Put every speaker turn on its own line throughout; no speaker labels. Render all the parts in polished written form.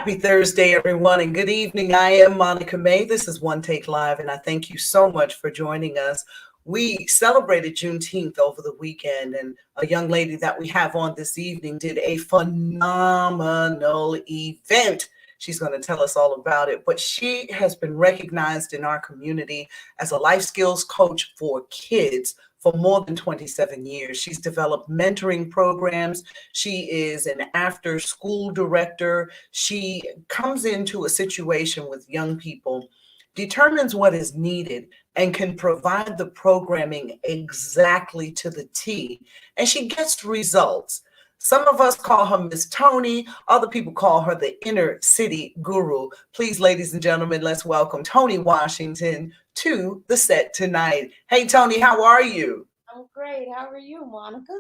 Happy Thursday, everyone, and good evening. I am Monica May. This is One Take Live, and I thank you so much for joining us. We celebrated Juneteenth over the weekend, and a young lady that we have on this evening did a phenomenal event. She's going to tell us all about it, but she has been recognized in our community as a life skills coach for kids for more than 27 years. She's developed mentoring programs. She is an after school director. She comes into a situation with young people, determines what is needed, and can provide the programming exactly to the T. And she gets results. Some of us call her Miss Toni. Other people call her the inner city guru. Please, ladies and gentlemen, let's welcome Toni Washington to the set tonight. Hey, Toni, how are you?
I'm great. How are you, Monica?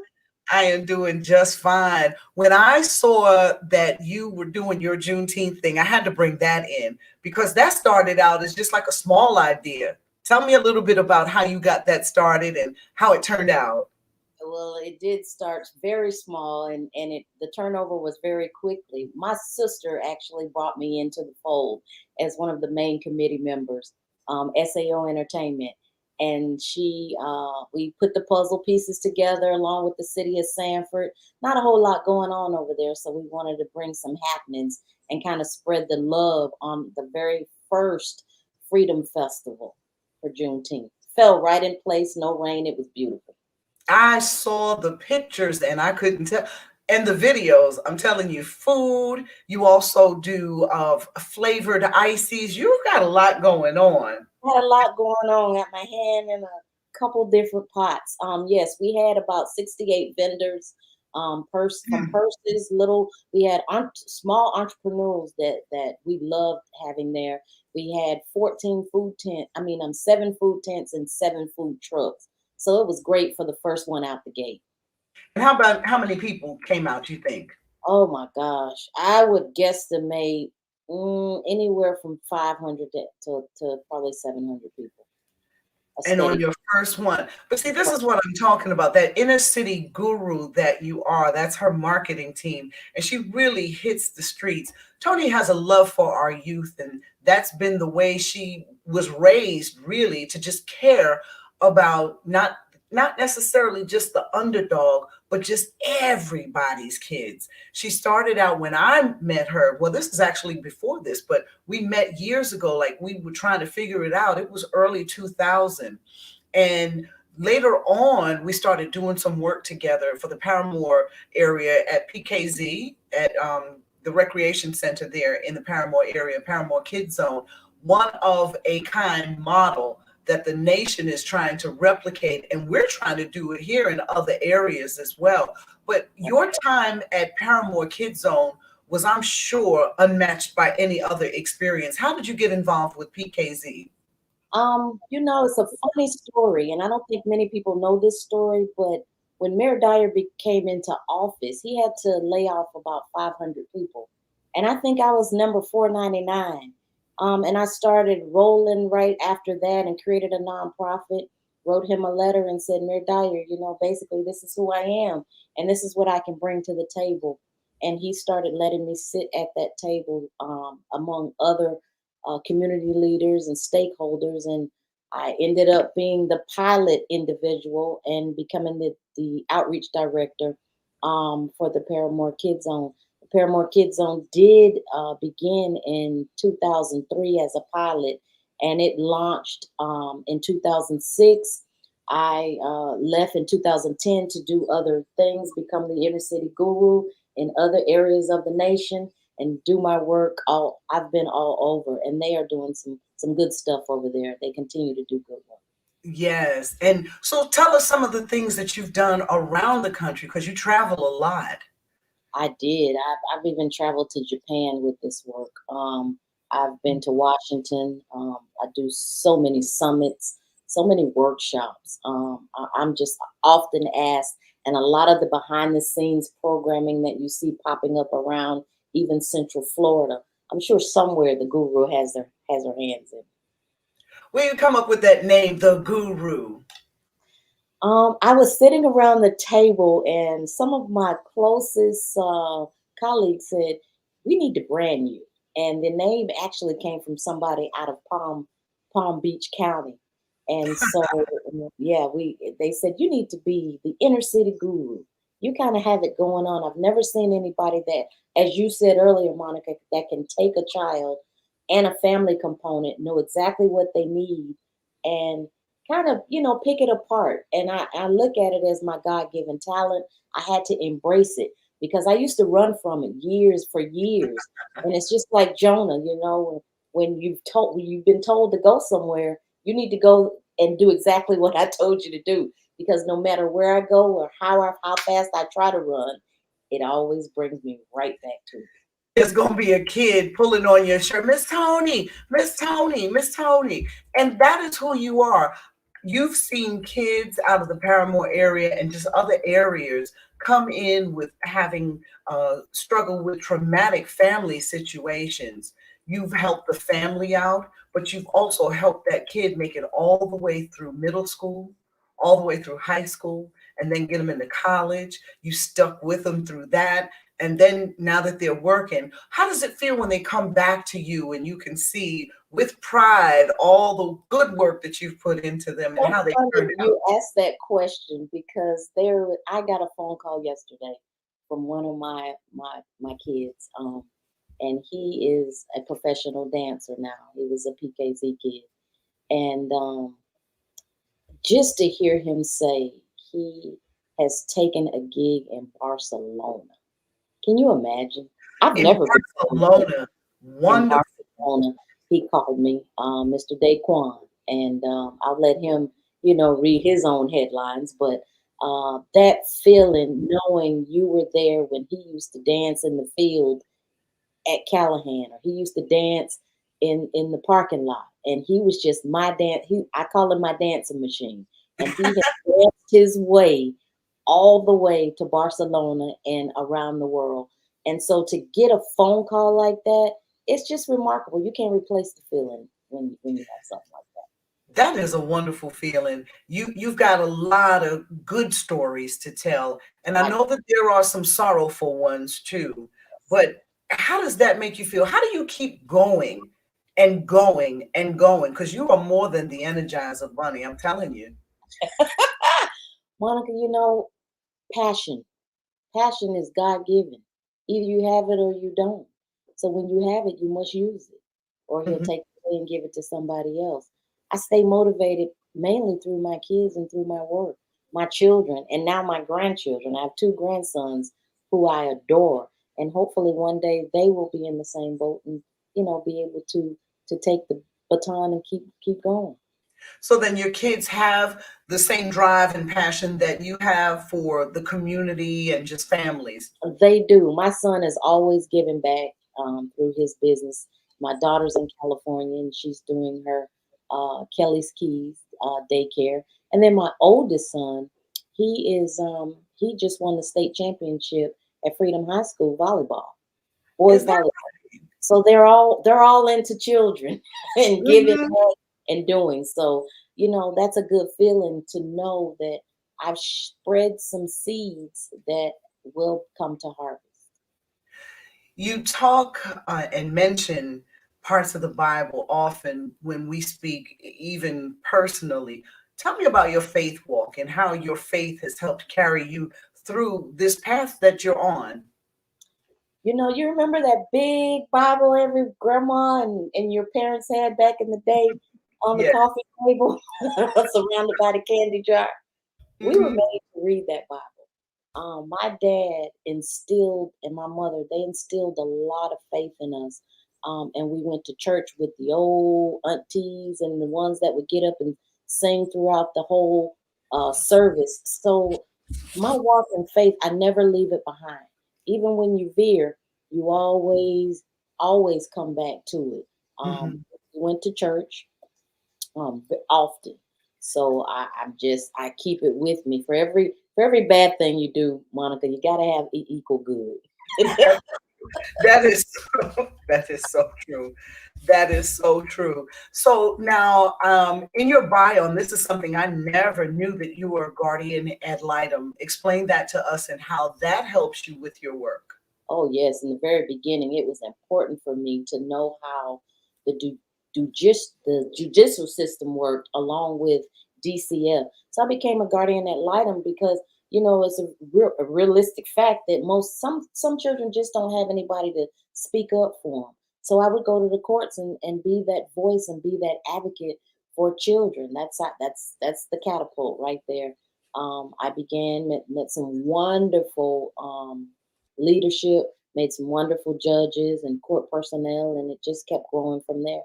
I am doing just fine. When I saw that you were doing your Juneteenth thing, I had to bring that in because that started out as just like a small idea. Tell me a little bit about how you got that started and how it turned out.
Well, it did start very small, and the turnover was very quickly. My sister actually brought me into the fold as one of the main committee members, SAO Entertainment, and we put the puzzle pieces together along with the city of Sanford. Not a whole lot going on over there, so we wanted to bring some happenings and kind of spread the love on the very first Freedom Festival for Juneteenth. Fell right in place, no rain. It was beautiful.
I saw the pictures and I couldn't tell. And the videos, I'm telling you, food. You also do flavored ices. You've got a lot going on.
Had a lot going on. Got my hand in a couple different pots. Yes, we had about 68 vendors. From purses, little. We had small entrepreneurs that we loved having there. We had 14 food tent. 7 food tents and 7 food trucks. So it was great for the first one out the gate.
And how about how many people came out, you think?
Oh my gosh, I would guesstimate anywhere from 500 to probably 700 people.
And on your first one. But see, this is what I'm talking about. That inner city guru that you are, that's her marketing team. And she really hits the streets. Toni has a love for our youth, and that's been the way she was raised, really, to just care about not necessarily just the underdog, but just everybody's kids. She started out when I met her. Well, this is actually before this, but we met years ago. Like we were trying to figure it out. It was early 2000. And later on, we started doing some work together for the Paramore area at PKZ, at the recreation center there in the Paramore area, Paramore Kids Zone, one of a kind model that the nation is trying to replicate, and we're trying to do it here in other areas as well. But your time at Paramore Kids Zone was, I'm sure, unmatched by any other experience. How did you get involved with PKZ?
It's a funny story, and I don't think many people know this story, but when Mayor Dyer came into office, he had to lay off about 500 people. And I think I was number 499. And I started rolling right after that and created a nonprofit, wrote him a letter and said, Mayor Dyer, basically this is who I am and this is what I can bring to the table. And he started letting me sit at that table among other community leaders and stakeholders. And I ended up being the pilot individual and becoming the outreach director for the Paramore Kids Zone. Paramore Kids Zone did begin in 2003 as a pilot, and it launched in 2006. I left in 2010 to do other things, become the inner city guru in other areas of the nation, and do my work. I've been all over, and they are doing some good stuff over there. They continue to do good work.
Yes. And so tell us some of the things that you've done around the country, because you travel a lot.
I did. I've even traveled to Japan with this work. I've been to Washington. I do so many summits, so many workshops. I'm just often asked, and a lot of the behind the scenes programming that you see popping up around even Central Florida, I'm sure somewhere the guru has her hands in.
Where you come up with that name, the Guru?
I was sitting around the table, and some of my closest colleagues said, "We need to brand you." And the name actually came from somebody out of Palm Beach County. And so, yeah, they said you need to be the inner city guru. You kind of have it going on. I've never seen anybody that, as you said earlier, Monica, that can take a child and a family component, know exactly what they need, and kind of, pick it apart. And I look at it as my God-given talent. I had to embrace it because I used to run from it for years. And it's just like Jonah, when you've been told to go somewhere, you need to go and do exactly what I told you to do. Because no matter where I go or how fast I try to run, it always brings me right back to it.
There's going to be a kid pulling on your shirt, Miss Toni, Miss Toni, Miss Toni. And that is who you are. You've seen kids out of the Paramore area and just other areas come in with having struggled with traumatic family situations. You've helped the family out, but you've also helped that kid make it all the way through middle school, all the way through high school, and then get them into college. You stuck with them through that. And then now that they're working, how does it feel when they come back to you and you can see with pride all the good work that you've put into them and
That's
how they
funny
turned out?
you asked that question because I got a phone call yesterday from one of my kids, and he is a professional dancer now. He was a PKZ kid, and just to hear him say he has taken a gig in Barcelona. Can you imagine? I've
In
never been
Barcelona,
in
wonderful.
Barcelona. He called me, Mr. Daquan, and I'll let him, read his own headlines. But that feeling, knowing you were there when he used to dance in the field at Callahan, or he used to dance in the parking lot, and he was just my dance. I call him my dancing machine, and he had danced his way all the way to Barcelona and around the world. And so to get a phone call like that, it's just remarkable. You can't replace the feeling when you have something like that.
That is a wonderful feeling. You've got a lot of good stories to tell, and I
I
know that there are some sorrowful ones too. But how does that make you feel? How do you keep going and going and going? Because you are more than the Energizer Bunny. I'm telling you.
Monica, passion. Passion is God given. Either you have it or you don't. So when you have it, you must use it, or He'll
Mhm.
take it away and give it to somebody else. I stay motivated mainly through my kids and through my work, my children, and now my grandchildren. I have two grandsons who I adore, and hopefully one day they will be in the same boat and be able to take the baton and keep going.
So then your kids have the same drive and passion that you have for the community and just families.
They do. My son is always giving back through his business. My daughter's in California and she's doing her Kelly's Keys daycare. And then my oldest son, he just won the state championship at Freedom High School volleyball, boys
Is that
volleyball. So they're all into children and giving
mhm.
back and doing. So, that's a good feeling to know that I've spread some seeds that will come to harvest.
You talk and mention parts of the Bible often when we speak, even personally. Tell me about your faith walk and how your faith has helped carry you through this path that you're on.
You remember that big Bible every grandma and your parents had back in the day on the
Yeah.
coffee table, surrounded by the candy jar? We were
Hmm.
made to read that Bible. My dad instilled and my mother, they instilled a lot of faith in us. And we went to church with the old aunties and the ones that would get up and sing throughout the whole service. So my walk in faith, I never leave it behind. Even when you veer, you always come back to it.
Hmm.
We went to church often. So I keep it with me for every bad thing you do, Monica. You gotta have equal good.
That is that is so true. That is so true. So now, in your bio, and this is something I never knew that you were a guardian ad litem. Explain that to us and how that helps you with your work.
Oh, yes. In the very beginning, it was important for me to know how the the judicial system worked along with DCF. So I became a guardian ad litem because, it's a realistic fact that some children just don't have anybody to speak up for them. So I would go to the courts and be that voice and be that advocate for children. That's the catapult right there. I began met some wonderful leadership, made some wonderful judges and court personnel, and it just kept growing from there.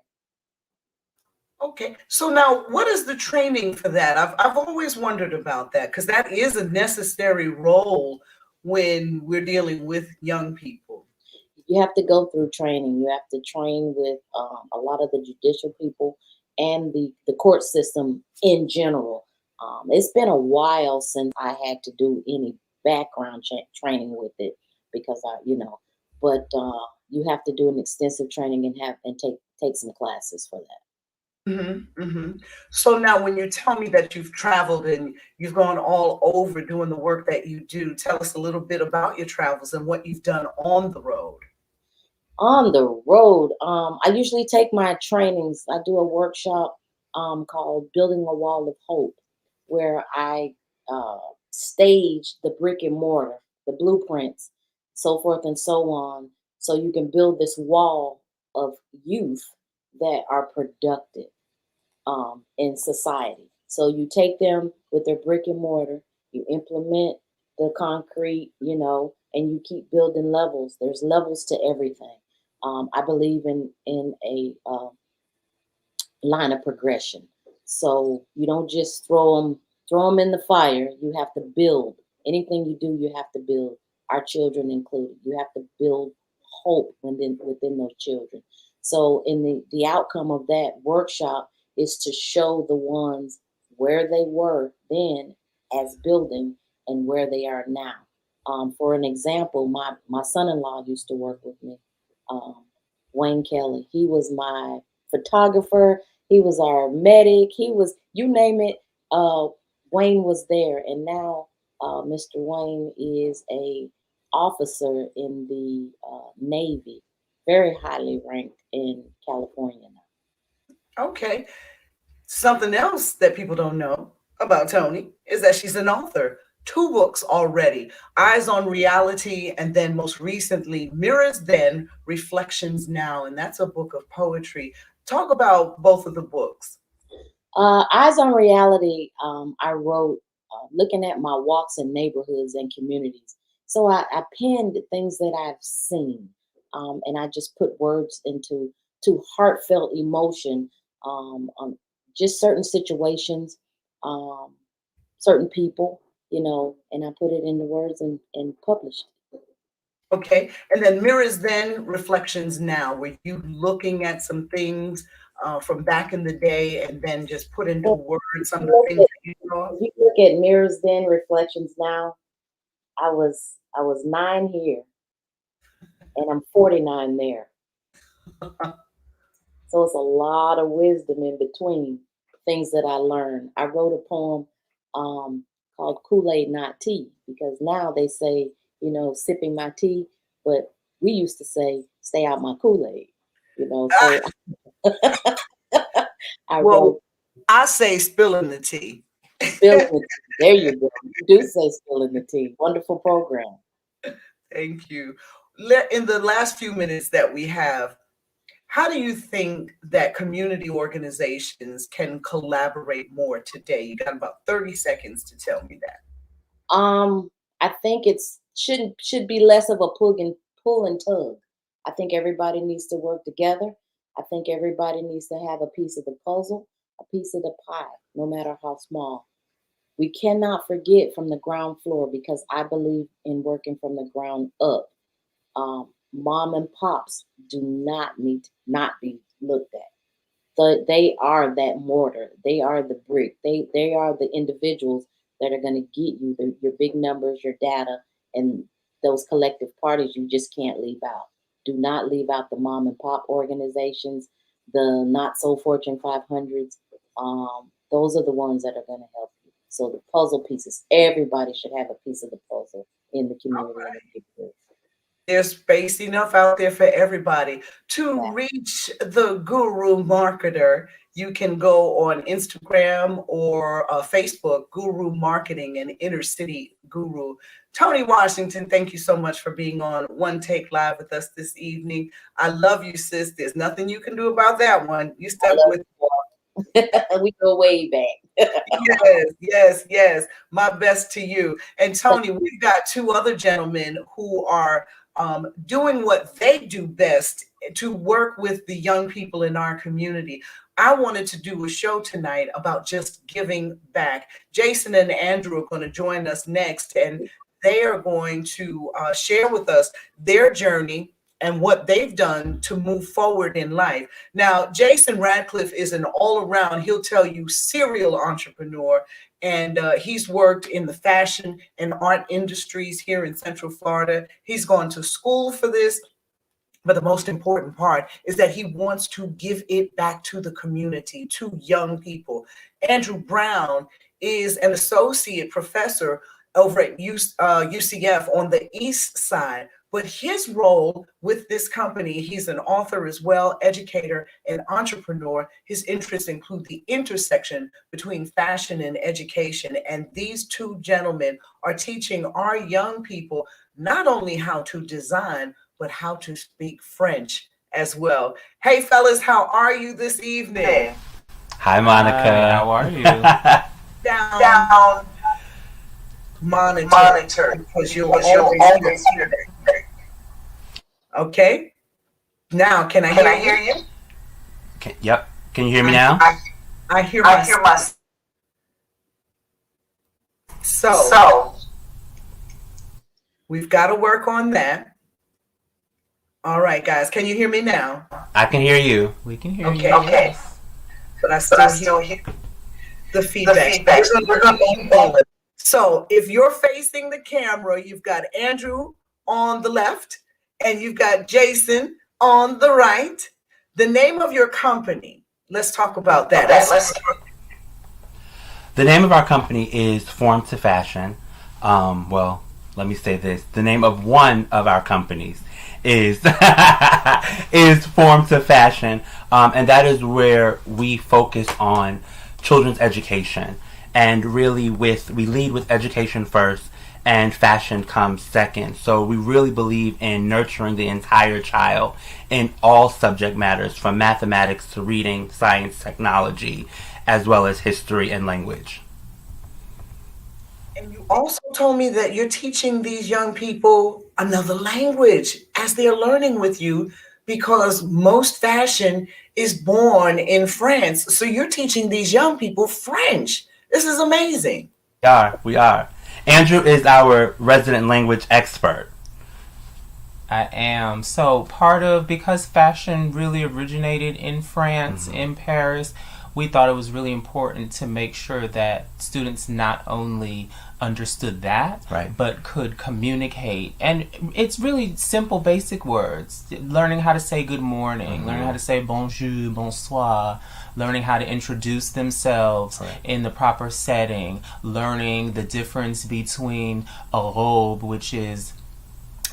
Okay. So now what is the training for that? I've always wondered about that because that is a necessary role when we're dealing with young people.
You have to go through training. You have to train with a lot of the judicial people and the court system in general. It's been a while since I had to do any background training with it because but you have to do an extensive training and take some classes for that.
So now when you tell me that you've traveled and you've gone all over doing the work that you do, tell us a little bit about your travels and what you've done on the road.
On the road, I usually take my trainings. I do a workshop called Building a Wall of Hope, where I stage the brick and mortar, the blueprints, so forth and so on, so you can build this wall of youth that are productive in society. So you take them with their brick and mortar, you implement the concrete, and you keep building levels. There's levels to everything. I believe in a line of progression. So you don't just throw them in the fire. You have to build. Anything you do, you have to build. Our children included. You have to build hope within those children. So in the outcome of that workshop is to show the ones where they were then as building and where they are now. For an example, my son-in-law used to work with me, um, Wayne Kelly. He was my photographer. He was our medic. He was, you name it. Wayne was there, and now Mr. Wayne is a officer in the Navy, very highly ranked in California now.
Okay. Something else that people don't know about Toni is that she's an author. Two books already, Eyes on Reality, and then most recently, Mirrors Then, Reflections Now. And that's a book of poetry. Talk about both of the books.
Eyes on Reality, I wrote looking at my walks in neighborhoods and communities. So I penned things that I've seen, and I just put words into to heartfelt emotion on just certain situations, um, certain people, and I put it into words and published.
Okay. And then Mirrors Then, Reflections Now. Were you looking at some things from back in the day and then just put into
If
words some
you
of the
look
things
at
that you saw?
if you look at Mirrors Then, Reflections Now, I was 9 here and I'm 49 there. So it's a lot of wisdom in between things that I learned. I wrote a poem called Kool-Aid Not Tea because now they say, sipping my tea, but we used to say, stay out my Kool-Aid. So I
Well,
wrote
I say spilling the tea.
spilling the tea. There you go. You do say spilling the tea. Wonderful program.
Thank you. In the last few minutes that we have, how do you think that community organizations can collaborate more today? You got about 30 seconds to tell me that.
I think it's should be less of a pull and tug. I think everybody needs to work together. I think everybody needs to have a piece of the puzzle, a piece of the pie, no matter how small. We cannot forget from the ground floor because I believe in working from the ground up. Mom and pops do not need to not be looked at. They are that mortar. They are the brick. They are the individuals that are going to get you your big numbers, your data, and those collective parties you just can't leave out. Do not leave out the mom and pop organizations, the not so Fortune 500s. Those are the ones that are going to help you. So the puzzle pieces, everybody should have a piece of the puzzle in the community and the neighborhood.
there's space enough out there for everybody. To
Yeah.
reach the guru marketer, you can go on Instagram or Facebook, Guru Marketing and Inner City Guru. Toni Washington, thank you so much for being on One Take Live with us this evening. I love you, sis. There's nothing you can do about that one. You
I
stuck
love
with
we go way back.
yes. My best to you. And Toni, we've got two other gentlemen who are doing what they do best to work with the young people in our community. I wanted to do a show tonight about just giving back. Jaison and Andrew are going to join us next, and they are going to share with us their journey and what they've done to move forward in life. Now, Jaison Radcliff is an all-around, he'll tell you, serial entrepreneur, and he's worked in the fashion and art industries here in Central Florida. He's gone to school for this, but the most important part is that he wants to give it back to the community, to young people. Andrew Browne is an associate professor over at UCF on the East Side. But his role with this company, he's an author as well, educator and entrepreneur. His interests include the intersection between fashion and education. And these two gentlemen are teaching our young people not only how to design, but how to speak French as well. Hey, fellas, how are you this evening?
Hi, Monica.
Hi, how are you?
Down. Monitor. Because you're always here. Okay. Now, can I hear you?
Yep. Can you hear me now?
I hear myself. So, we've got to work on that. All right, guys. Can you hear me now?
I can hear you.
We can hear you.
Okay.
Yes.
But I still hear the feedback. We're gonna keep going. So, if you're facing the camera, you've got Andrew on the left, and you've got Jaison on the right. The name of your company, let's talk about that.
The name of our company is Form to Fashion. Well, let me say this. The name of one of our companies is is Form to Fashion. And that is where we focus on children's education. And really we lead with education first, and fashion comes second. So we really believe in nurturing the entire child in all subject matters, from mathematics to reading, science, technology, as well as history and language.
And you also told me that you're teaching these young people another language as they're learning with you, because most fashion is born in France. So you're teaching these young people French. This is amazing.
We are. Andrew is our resident language expert.
I am. So because fashion really originated in France, in Paris, we thought it was really important to make sure that students not only understood that,
right,
but could communicate. And it's really simple, basic words. Learning how to say good morning, learning how to say bonjour, bonsoir, learning how to introduce themselves in the proper setting, learning the difference between a robe, which is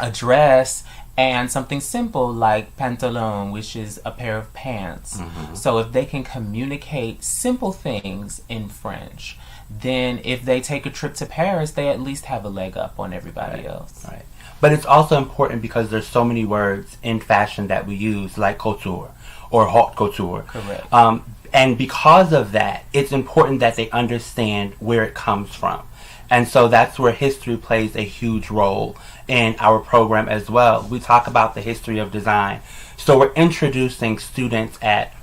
a dress, and something simple like pantalon, which is a pair of pants. So if they can communicate simple things in French, then if they take a trip to Paris, they at least have a leg up on everybody else.
Right. But it's also important because there's so many words in fashion that we use, like couture or haute couture.
Correct.
And because of that, it's important that they understand where it comes from. And so that's where history plays a huge role in our program as well. We talk about the history of design. So we're introducing students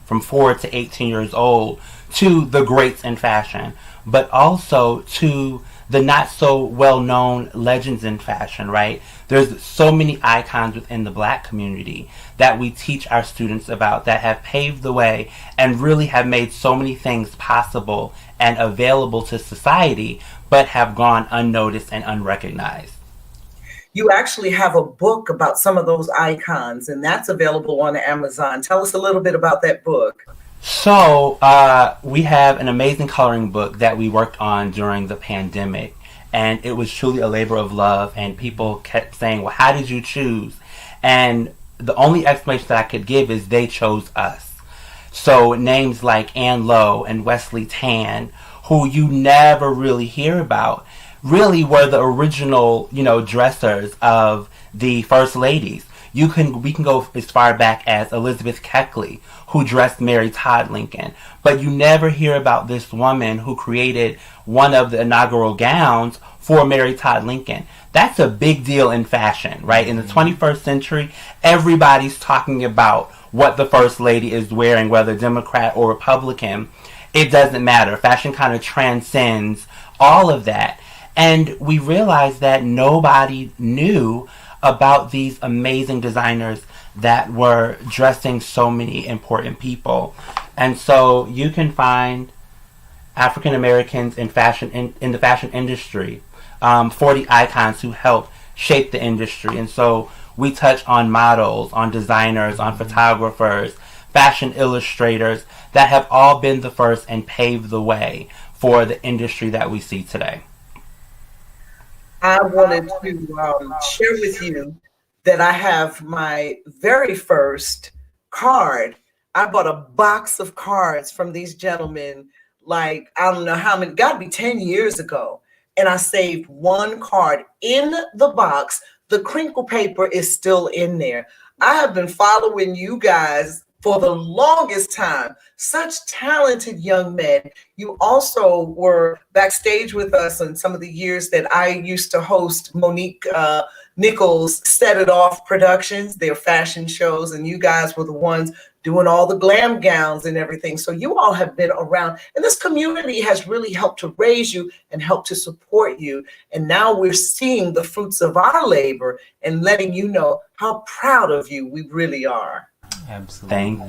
from 4 to 18 years old to the greats in fashion, but also to the not so well-known legends in fashion, right? There's so many icons within the Black community that we teach our students about that have paved the way and really have made so many things possible and available to society, but have gone unnoticed and unrecognized.
You actually have a book about some of those icons, and that's available on Amazon. Tell us a little bit about that book.
So we have an amazing coloring book that we worked on during the pandemic, and it was truly a labor of love, and people kept saying, well, how did you choose And the only explanation that I could give is they chose us. So names like Ann Lowe and Wesley Tan, who you never really hear about, really were the original, dressers of the first ladies. We can go as far back as Elizabeth Keckley, who dressed Mary Todd Lincoln. But you never hear about this woman who created one of the inaugural gowns for Mary Todd Lincoln. That's a big deal in fashion, right? In the 21st century, everybody's talking about what the First Lady is wearing, whether Democrat or Republican. It doesn't matter. Fashion kind of transcends all of that. And we realized that nobody knew about these amazing designers that were dressing so many important people. And so you can find African Americans in fashion in the fashion industry, 40 icons who helped shape the industry. And so we touch on models, on designers, on photographers, fashion illustrators that have all been the first and paved the way for the industry that we see today.
I wanted to share with you that I have my very first card. I bought a box of cards from these gentlemen, like, I don't know how many, gotta be 10 years ago. And I saved one card in the box. The crinkle paper is still in there. I have been following you guys for the longest time. Such talented young men. You also were backstage with us in some of the years that I used to host Monique Nichols' Set It Off Productions, their fashion shows, and you guys were the ones doing all the glam gowns and everything. So you all have been around, and this community has really helped to raise you and help to support you. And now we're seeing the fruits of our labor and letting you know how proud of you we really are.
Absolutely.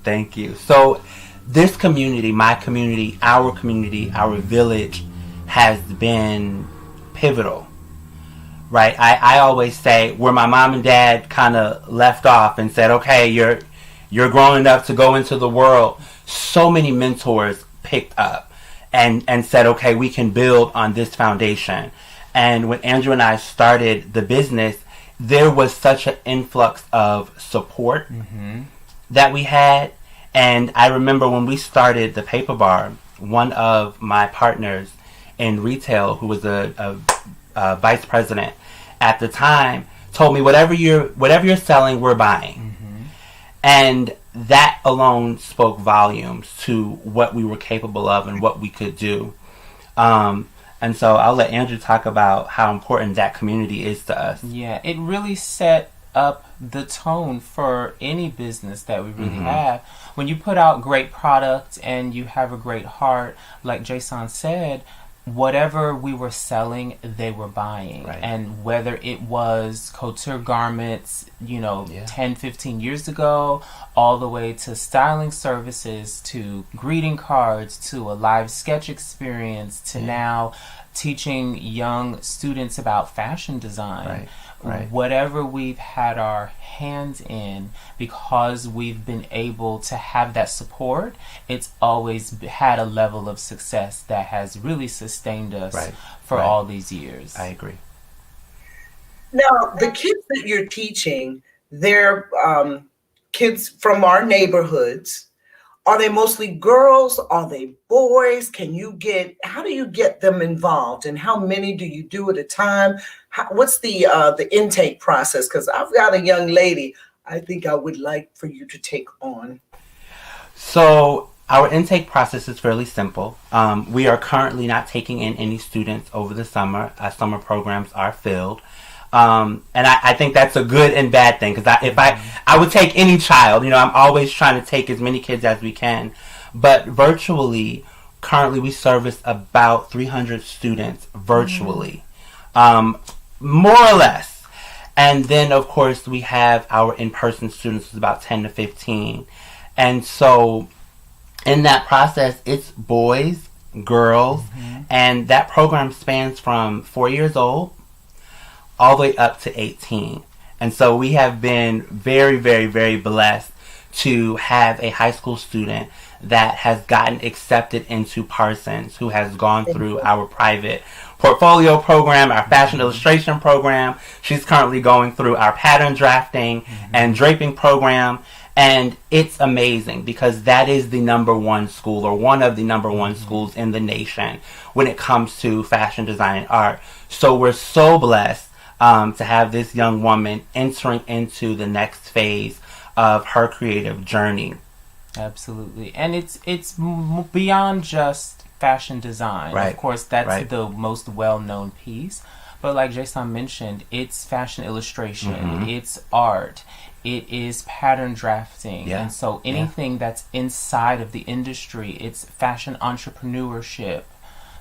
Thank you. So this community, my community, our village has been pivotal, right? I always say where my mom and dad kind of left off and said, okay, you're grown enough to go into the world. So many mentors picked up and said, okay, we can build on this foundation. And when Andrew and I started the business, there was such an influx of support that we had. And I remember when we started the Paper Bar, one of my partners in retail, who was a vice president at the time, told me, whatever you're selling, we're buying. And that alone spoke volumes to what we were capable of and what we could do. And so I'll let Andrew talk about how important that community is to us.
Yeah, it really set up the tone for any business that we really have. When you put out great product and you have a great heart, like Jaison said, whatever we were selling, they were buying.
Right.
And whether it was couture garments, 10, 15 years ago, all the way to styling services, to greeting cards, to a live sketch experience, to now teaching young students about fashion design.
Right.
Whatever we've had our hands in, because we've been able to have that support, it's always had a level of success that has really sustained us for all these years.
I agree.
Now, the kids that you're teaching, they're kids from our neighborhoods. Are they mostly girls? Are they boys? How do you get them involved? And how many do you do at a time? What's the intake process? Because I've got a young lady I think I would like for you to take on.
So our intake process is fairly simple. We are currently not taking in any students over the summer. Our summer programs are filled. And I think that's a good and bad thing, because if I would take any child, I'm always trying to take as many kids as we can. But virtually, currently we service about 300 students virtually, more or less. And then, of course, we have our in-person students, about 10 to 15. And so in that process, it's boys, girls, and that program spans from 4 years old all the way up to 18. And so we have been very, very, very blessed to have a high school student that has gotten accepted into Parsons, who has gone through our private portfolio program, our fashion illustration program. She's currently going through our pattern drafting and draping program. And it's amazing because that is the number one school, or one of the number one schools in the nation when it comes to fashion design and art. So we're so blessed to have this young woman entering into the next phase of her creative journey.
Absolutely. And it's beyond just fashion design.
Right.
Of course, that's the most well-known piece. But like Jaison mentioned, it's fashion illustration, it's art, it is pattern drafting. And so anything that's inside of the industry, it's fashion entrepreneurship.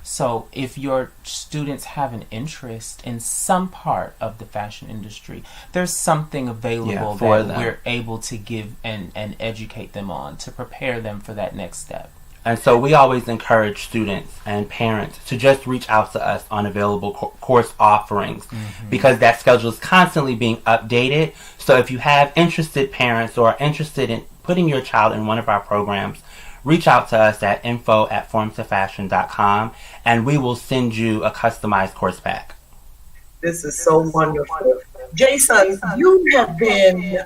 So if your students have an interest in some part of the fashion industry, there's something available that we're able to give and educate them on to prepare them for that next step.
And so we always encourage students and parents to just reach out to us on available course offerings because that schedule is constantly being updated. So if you have interested parents or are interested in putting your child in one of our programs, reach out to us at info@formtofashion.com and we will send you a customized course pack.
This is so wonderful. Jaison, you have been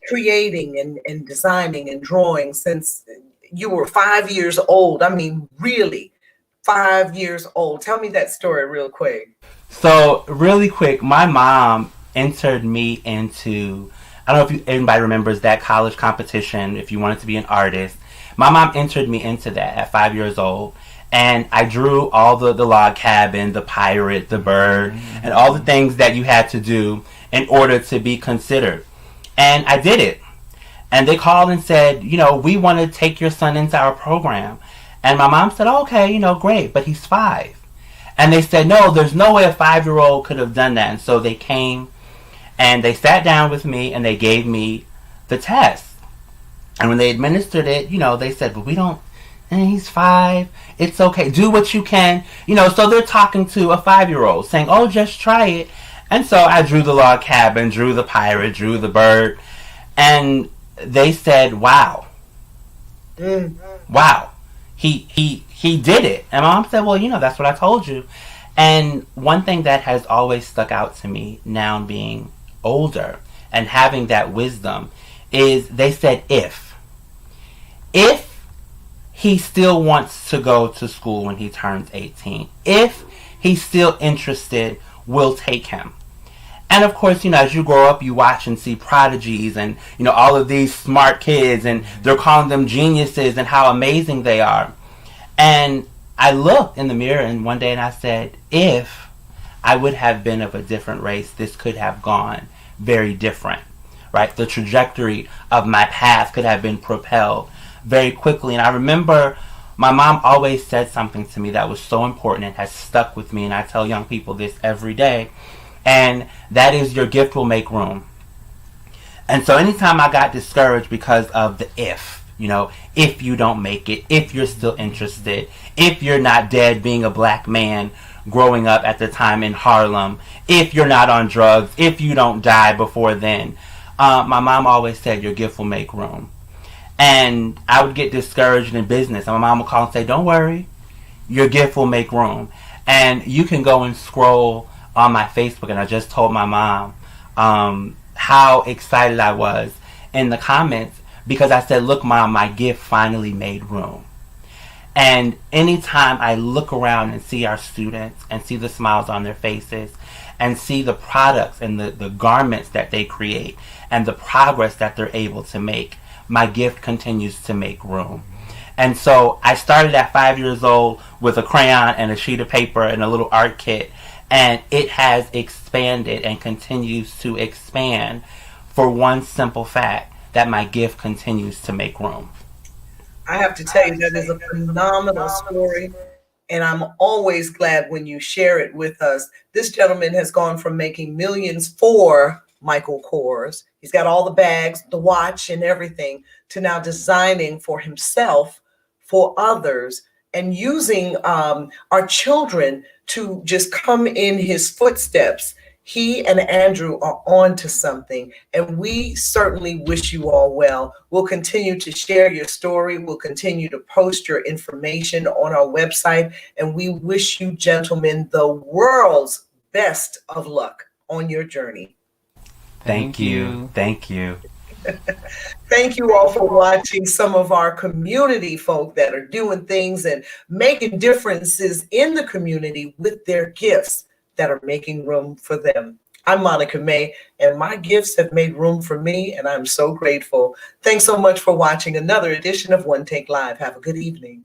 creating and designing and drawing since you were 5 years old. I mean, really, 5 years old. Tell me that story real quick.
So, really quick, my mom entered me into, I don't know if anybody remembers that college competition, if you wanted to be an artist. My mom entered me into that at 5 years old. And I drew all the log cabin, the pirate, the bird, and all the things that you had to do in order to be considered. And I did it. And they called and said, we want to take your son into our program. And my mom said, okay, great, but he's 5. And they said, no, there's no way a 5-year-old could have done that. And so they came and they sat down with me and they gave me the test. And when they administered it, they said, but we don't, he's 5. It's okay. Do what you can. So they're talking to a 5-year-old saying, oh, just try it. And so I drew the log cabin, drew the pirate, drew the bird. And they said, wow. Wow. He did it. And my mom said, well, that's what I told you. And one thing that has always stuck out to me now being older and having that wisdom is they said if he still wants to go to school when he turns 18, if he's still interested, we'll take him. And of course, as you grow up, you watch and see prodigies and, all of these smart kids and they're calling them geniuses and how amazing they are. And I looked in the mirror and one day and I said, if I would have been of a different race, this could have gone very different, right? The trajectory of my path could have been propelled very quickly. And I remember my mom always said something to me that was so important and has stuck with me. And I tell young people this every day. And that is, your gift will make room. And so anytime I got discouraged because of the if you don't make it, if you're still interested, if you're not dead being a black man growing up at the time in Harlem, if you're not on drugs, if you don't die before then, my mom always said, your gift will make room. And I would get discouraged in business. And my mom would call and say, don't worry, your gift will make room. And you can go and scroll on my Facebook, and I just told my mom how excited I was in the comments because I said, look, Mom, my gift finally made room. And anytime I look around and see our students and see the smiles on their faces and see the products and the garments that they create and the progress that they're able to make, my gift continues to make room. And so I started at 5 years old with a crayon and a sheet of paper and a little art kit. And it has expanded and continues to expand for one simple fact, that my gift continues to make room.
I have to tell you, that is a phenomenal story. And I'm always glad when you share it with us. This gentleman has gone from making millions for Michael Kors. He's got all the bags, the watch and everything, to now designing for himself, for others, and using our children to just come in his footsteps. He and Andrew are on to something, and we certainly wish you all well. We'll continue to share your story. We'll continue to post your information on our website, and we wish you gentlemen the world's best of luck on your journey.
Thank you. Thank you.
Thank you all for watching some of our community folk that are doing things and making differences in the community with their gifts that are making room for them. I'm Monica May, and my gifts have made room for me, and I'm so grateful. Thanks so much for watching another edition of One Take Live. Have a good evening.